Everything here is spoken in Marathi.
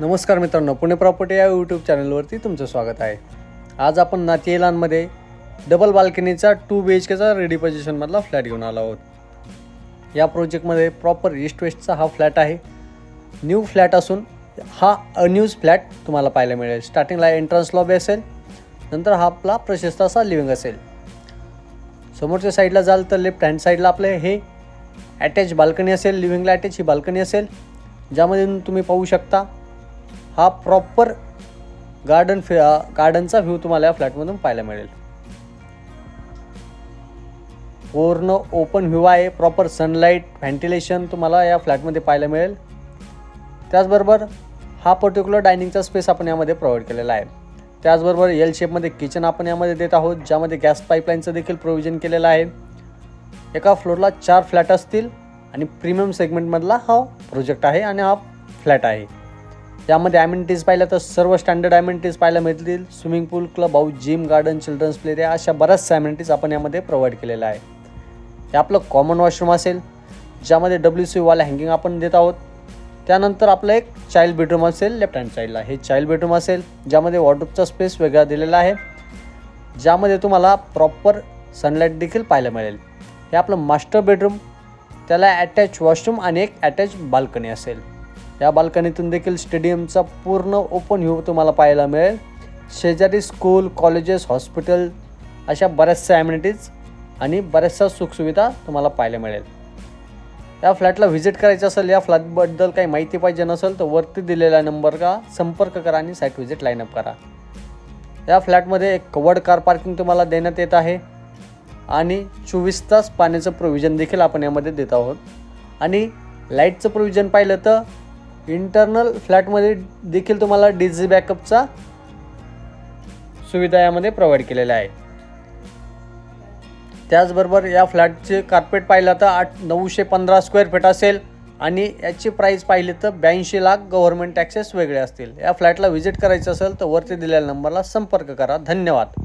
नमस्कार मित्रांनो, पुणे प्रॉपर्टी या यूट्यूब चॅनलवरती तुमचं स्वागत आहे। आज आपण नातीलांमध्ये डबल बाल्कनीचा 2 BHKचा रेडी पोझिशनमधला फ्लॅट घेऊन आलो आहोत। या प्रोजेक्टमध्ये प्रॉपर ईस्ट वेस्टचा हा फ्लॅट आहे। न्यू फ्लॅट असून हा अनयूज फ्लॅट तुम्हाला पाहायला मिळेल। स्टार्टिंगला एंट्रन्स लॉबी असेल, नंतर हा आपला प्रशस्त असा लिव्हिंग असेल। समोरच्या साईडला जाल तर लेफ्ट हँड साईडला आपले हे अटॅच बाल्कनी असेल। लिव्हिंगला अटॅच ही बाल्कनी असेल, ज्यामध्ये तुम्ही पाहू शकता हा प्रॉपर गार्डनचा व्ह्यू तुम्हाला या फ्लॅटमधून पाहायला मिळेल। पूर्ण ओपन व्ह्यू आहे, प्रॉपर सनलाईट व्हेंटिलेशन तुम्हाला या फ्लॅटमध्ये पाहायला मिळेल। त्याचबरोबर हा पर्टिक्युलर डायनिंगचा स्पेस आपण यामध्ये प्रोव्हाइड केलेला आहे। त्याचबरोबर एल शेपमध्ये किचन आपण यामध्ये देत आहोत, ज्यामध्ये गॅस पाईपलाईनचं देखील प्रोव्हिजन केलेलं आहे। एका फ्लोअरला 4 फ्लॅट असतील आणि प्रीमियम सेगमेंटमधला हा प्रोजेक्ट आहे आणि हा फ्लॅट आहे। यामध्ये ॲमेनिटीज पाहिलं तर सर्व स्टँडर्ड ॲमेनिटीज पाहायला मिळतील। Swimming pool, club house, gym, garden, children's play area अशा बऱ्याचशा ॲमेनिटीज आपण यामध्ये प्रोव्हाइड केलेला आहे। हे आपलं कॉमन वॉशरूम असेल, ज्यामध्ये WC वॉल हँगिंग आपण देत आहोत। त्यानंतर आपलं एक चाइल्ड बेडरूम असेल लेफ्ट हँड साईडला, हे चाइल्ड बेडरूम असेल, ज्यामध्ये वॉर्डरोबचा स्पेस वेगळा दिलेला आहे, ज्यामध्ये तुम्हाला प्रॉपर सनलाईट देखील पाहायला मिळेल। हे आपलं मास्टर बेडरूम, त्याला अटॅच वॉशरूम आणि एक अटॅच बाल्कनी असेल। या बाल्कनीतून देखील स्टेडियमचा पूर्ण ओपन व्ह्यू तुम्हाला पाहायला मिळेल। शेजारी स्कूल, कॉलेजेस, हॉस्पिटल अशा बऱ्याचशा ॲमेनिटीज आणि बऱ्याचशा सुखसुविधा तुम्हाला पाहायला मिळेल। या फ्लॅटला व्हिजिट करायचं असेल, या फ्लॅटबद्दल काही माहिती पाहिजे नसेल तर वरती दिलेल्या नंबरला संपर्क करा आणि साईट व्हिजिट लाईनअप करा। या फ्लॅटमध्ये एक कवर्ड कार पार्किंग तुम्हाला देण्यात येत आहे आणि 24 तास पाण्याचं प्रोव्हिजन देखील आपण यामध्ये देत आहोत। आणि लाईटचं प्रोव्हिजन पाहिलं तर इंटरनल फ्लॅटमध्ये देखील तुम्हाला डीजी बॅकअपचा सुविधा यामध्ये प्रोव्हाइड केलेला आहे। त्याचबरोबर या फ्लॅटचे कार्पेट पाहिलं तर 915 स्क्वेअर फीट असेल आणि याची प्राईस पाहिली तर 82 लाख गव्हर्नमेंट टॅक्सेस वेगळे असतील। या फ्लॅटला व्हिजिट करायचं असेल तर वरती दिलेल्या नंबरला संपर्क करा। धन्यवाद।